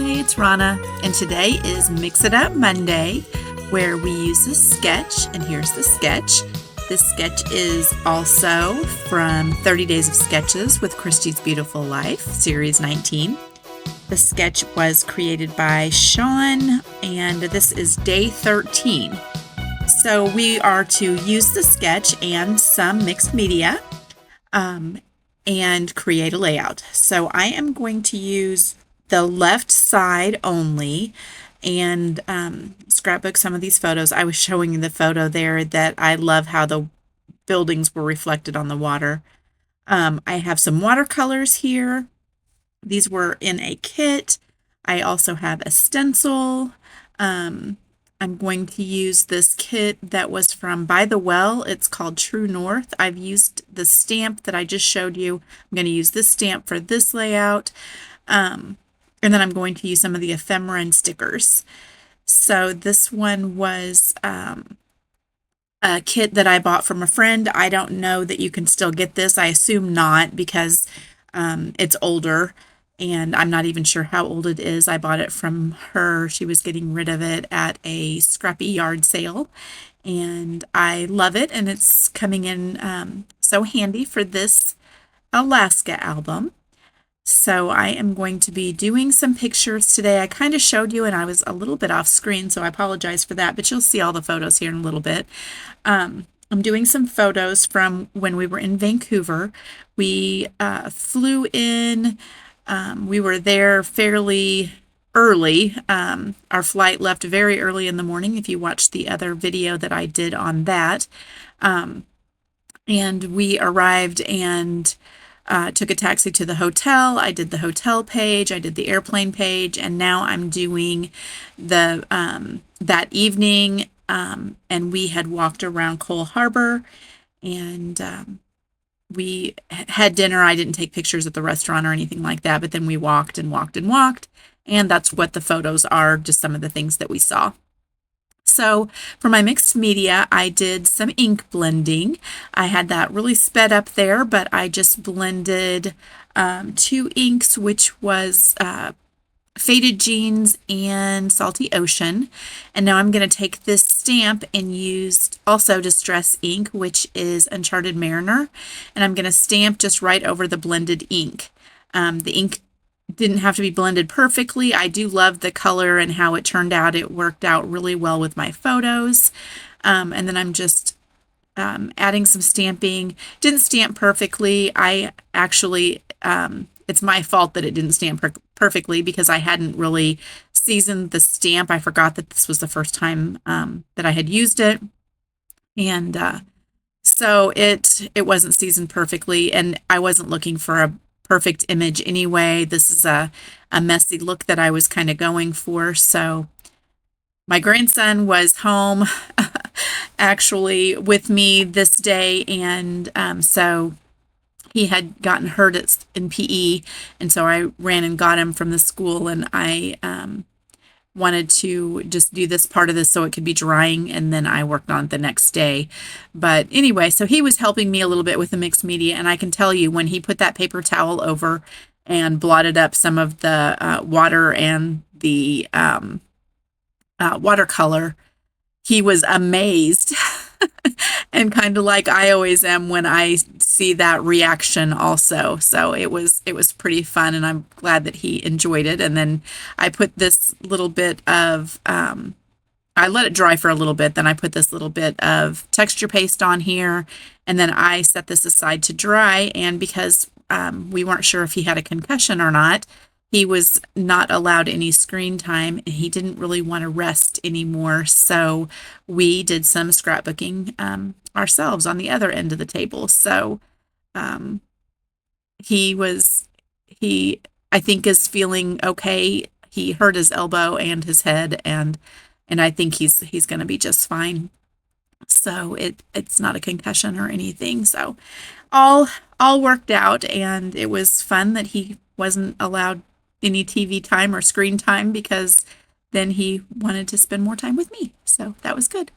Hey, it's Rana, and today is Mix It Up Monday, where we use a sketch, and here's the sketch. This sketch is also from 30 Days of Sketches with Christy's Beautiful Life, Series 19. The sketch was created by Sean, and this is day 13. So we are to use the sketch and some mixed media and create a layout. So I am going to use the left side only and scrapbook some of these photos. I was showing you the photo there that I love how the buildings were reflected on the water. I have some watercolors here. These were in a kit. I also have a stencil. I'm going to use this kit that was from By the Well. It's called True North. I've used the stamp that I just showed you. I'm going to use this stamp for this layout. And then I'm going to use some of the ephemera and stickers. So this one was a kit that I bought from a friend. I don't know that you can still get this. I assume not because it's older. And I'm not even sure how old it is. I bought it from her. She was getting rid of it at a scrappy yard sale. And I love it. And it's coming in so handy for this Alaska album. So I am going to be doing some pictures today. I kind of showed you and I was a little bit off screen, so I apologize for that. But you'll see all the photos here in a little bit. I'm doing some photos from when we were in Vancouver. We flew in. We were there fairly early. Our flight left very early in the morning, if you watched the other video that I did on that. And we arrived and took a taxi to the hotel. I did the hotel page. I did the airplane page. And now I'm doing the that evening. And we had walked around Cole Harbor and we had dinner. I didn't take pictures at the restaurant or anything like that, but then we walked and walked and walked, and that's what the photos are, just some of the things that we saw. So for my mixed media, I did some ink blending. I had that really sped up there, but I just blended two inks, which was Faded Jeans and Salty Ocean. And now I'm going to take this stamp and use also Distress ink, which is Uncharted Mariner. And I'm going to stamp just right over the blended ink. The ink didn't have to be blended perfectly. I do love the color and how it turned out. It worked out really well with my photos. And then I'm just adding some stamping. Didn't stamp perfectly. I actually... it's my fault that it didn't stamp perfectly because I hadn't really seasoned the stamp. I forgot that this was the first time that I had used it. And so it wasn't seasoned perfectly, and I wasn't looking for a perfect image anyway. This is a messy look that I was kind of going for. So my grandson was home actually with me this day, and so he had gotten hurt in PE, and so I ran and got him from the school, and I wanted to just do this part of this so it could be drying, and then I worked on it the next day. But anyway, so he was helping me a little bit with the mixed media, and I can tell you when he put that paper towel over and blotted up some of the water and the watercolor, he was amazed. And kind of like I always am when I see that reaction also. So it was pretty fun, and I'm glad that he enjoyed it. And then I put this little bit of, I let it dry for a little bit, then I put this little bit of texture paste on here, and then I set this aside to dry. And because we weren't sure if he had a concussion or not, he was not allowed any screen time, and he didn't really want to rest anymore. So we did some scrapbooking ourselves on the other end of the table. So he I think is feeling okay. He hurt his elbow and his head, and I think he's going to be just fine. So it's not a concussion or anything. So all worked out, and it was fun that he wasn't allowed any TV time or screen time because then he wanted to spend more time with me. So that was good.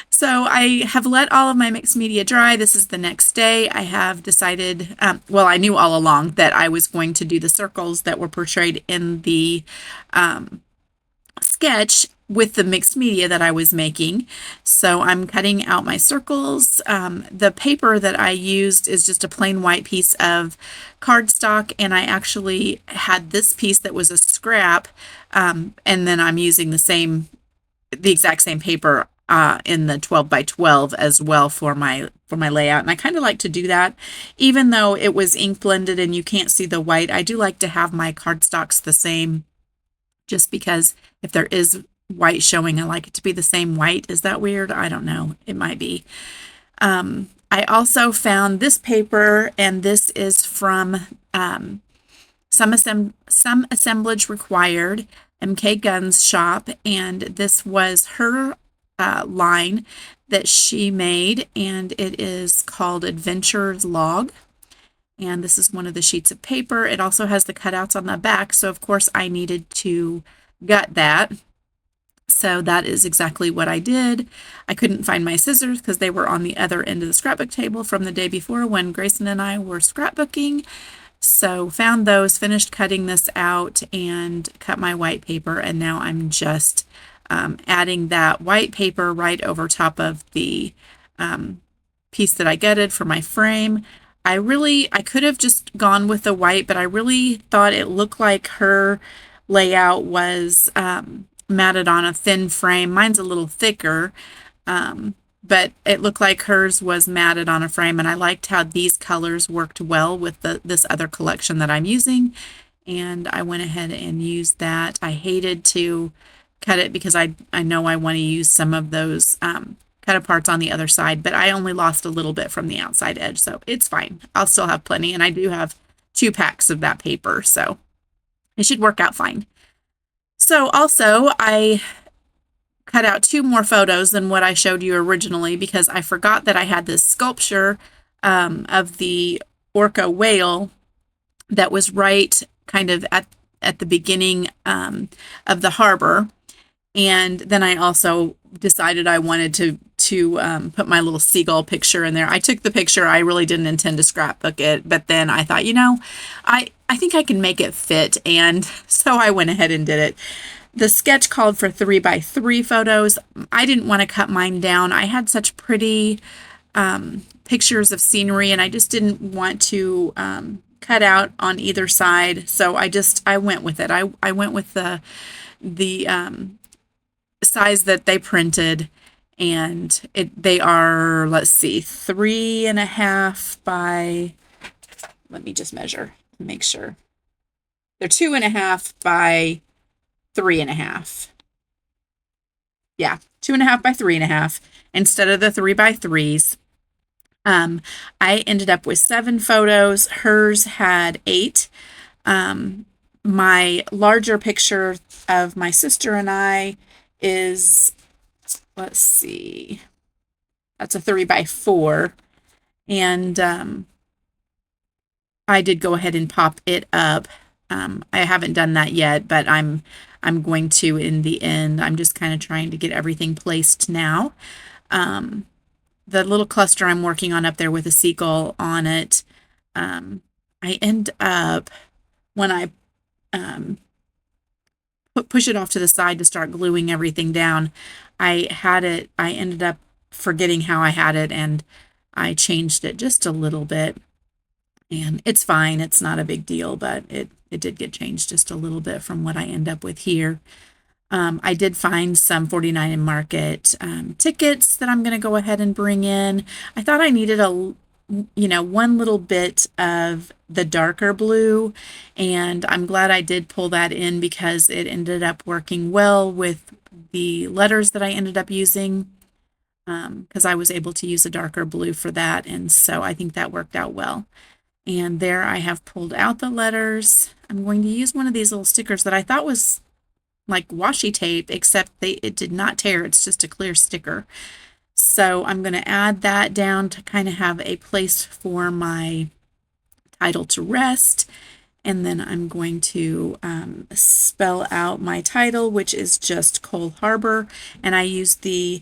So I have let all of my mixed media dry. This is the next day. I have decided, well, I knew all along that I was going to do the circles that were portrayed in the sketch with the mixed media that I was making. So I'm cutting out my circles. The paper that I used is just a plain white piece of cardstock, and I actually had this piece that was a scrap, and then I'm using the exact same paper in the 12 by 12 as well for my layout. And I kind of like to do that, even though it was ink blended and you can't see the white. I do like to have my cardstocks the same, just because if there is white showing, I like it to be the same white. Is that weird? I don't know. It might be. I also found this paper, and this is from Some Assemblage Required, MK Guns Shop, and this was her line that she made, and it is called Adventure's Log. And this is one of the sheets of paper. It also has the cutouts on the back, so of course I needed to gut that. So that is exactly what I did. I couldn't find my scissors because they were on the other end of the scrapbook table from the day before when Grayson and I were scrapbooking. So found those, finished cutting this out, and cut my white paper, and now I'm just adding that white paper right over top of the piece that I gutted for my frame. I could have just gone with the white, but I really thought it looked like her layout was matted on a thin frame. Mine's a little thicker, but it looked like hers was matted on a frame, and I liked how these colors worked well with this other collection that I'm using, and I went ahead and used that. I hated to cut it because I know I want to use some of those cut aparts on the other side, but I only lost a little bit from the outside edge, so it's fine. I'll still have plenty, and I do have 2 packs of that paper, so it should work out fine. So also, I cut out 2 more photos than what I showed you originally because I forgot that I had this sculpture of the orca whale that was right kind of at the beginning of the harbor. And then I also decided I wanted to put my little seagull picture in there. I took the picture. I really didn't intend to scrapbook it, but then I thought, I think I can make it fit, and so I went ahead and did it. The sketch called for 3 by 3 photos. I didn't want to cut mine down. I had such pretty pictures of scenery, and I just didn't want to cut out on either side, so I went with it. I went with the size that they printed, and they are, let's see, 3.5 by, let me just measure to make sure. They're 2.5 by 3.5. Yeah, 2.5 by 3.5 instead of the 3 by 3s. I ended up with 7 photos. Hers had 8. My larger picture of my sister and I is, let's see, that's a 3 by 4. And I did go ahead and pop it up. I haven't done that yet, but I'm going to in the end. I'm just kind of trying to get everything placed now. The little cluster I'm working on up there with a seagull on it, I end up, when I push it off to the side to start gluing everything down, I ended up forgetting how I had it, and I changed it just a little bit. And it's fine. It's not a big deal, but it did get changed just a little bit from what I end up with here. I did find some 49 and Market tickets that I'm going to go ahead and bring in. I thought I needed one little bit of the darker blue, and I'm glad I did pull that in because it ended up working well with the letters that I ended up using, because I was able to use a darker blue for that, and so I think that worked out well. And there I have pulled out the letters. I'm going to use one of these little stickers that I thought was like washi tape, except it did not tear. It's just a clear sticker. So I'm going to add that down to kind of have a place for my title to rest. And then I'm going to spell out my title, which is just Coal Harbor. And I use the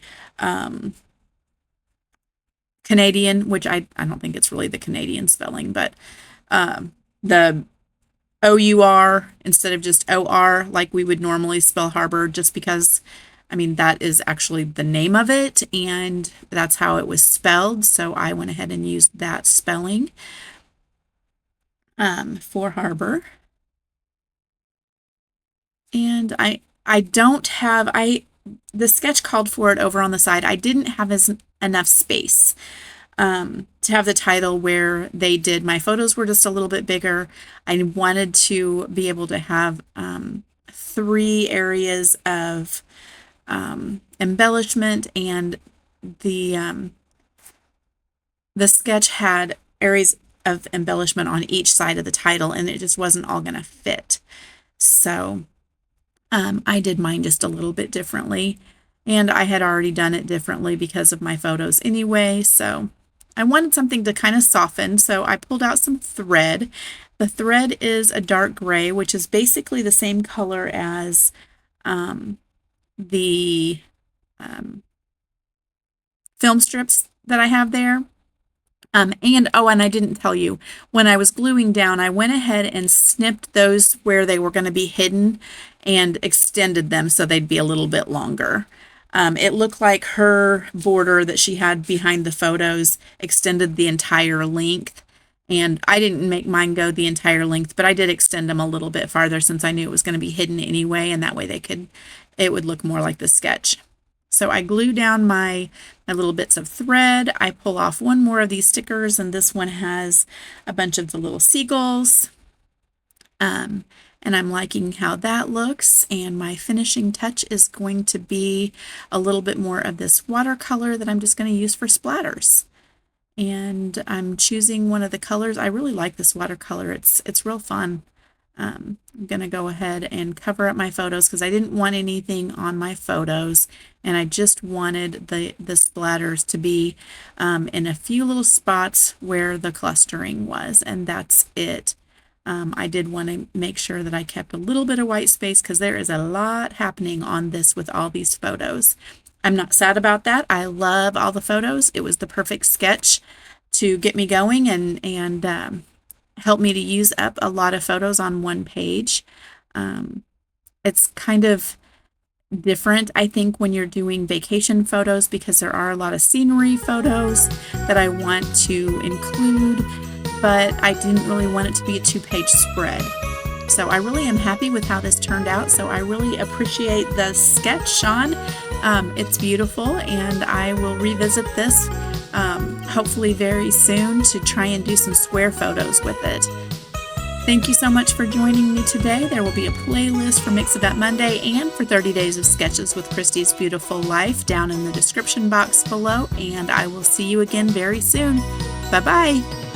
Canadian, which I don't think it's really the Canadian spelling, but the OUR instead of just OR like we would normally spell harbor, just because, I mean, that is actually the name of it and that's how it was spelled. So I went ahead and used that spelling for harbor. And I don't have, the sketch called for it over on the side. I didn't have enough space to have the title where they did. My photos were just a little bit bigger. I wanted to be able to have 3 areas of embellishment, and the sketch had areas of embellishment on each side of the title, and it just wasn't all going to fit. So I did mine just a little bit differently, and I had already done it differently because of my photos anyway, so I wanted something to kind of soften, so I pulled out some thread. The thread is a dark gray, which is basically the same color as the film strips that I have there. And I didn't tell you, when I was gluing down, I went ahead and snipped those where they were going to be hidden and extended them so they'd be a little bit longer. It looked like her border that she had behind the photos extended the entire length, and I didn't make mine go the entire length, but I did extend them a little bit farther since I knew it was going to be hidden anyway, and that way it would look more like the sketch. So I glue down my little bits of thread. I pull off one more of these stickers, and this one has a bunch of the little seagulls. And I'm liking how that looks. And my finishing touch is going to be a little bit more of this watercolor that I'm just going to use for splatters. And I'm choosing one of the colors. I really like this watercolor. It's real fun. I'm going to go ahead and cover up my photos because I didn't want anything on my photos, and I just wanted the splatters to be in a few little spots where the clustering was, and that's it. I did want to make sure that I kept a little bit of white space because there is a lot happening on this with all these photos. I'm not sad about that. I love all the photos. It was the perfect sketch to get me going and helped me to use up a lot of photos on one page. It's kind of different, I think, when you're doing vacation photos because there are a lot of scenery photos that I want to include, but I didn't really want it to be a 2-page spread. So I really am happy with how this turned out. So I really appreciate the sketch, Sean. It's beautiful, and I will revisit this hopefully very soon to try and do some square photos with it. Thank you so much for joining me today. There will be a playlist for Mix It Up Monday and for 30 Days of Sketches with Christy's Beautiful Life down in the description box below, and I will see you again very soon. Bye-bye.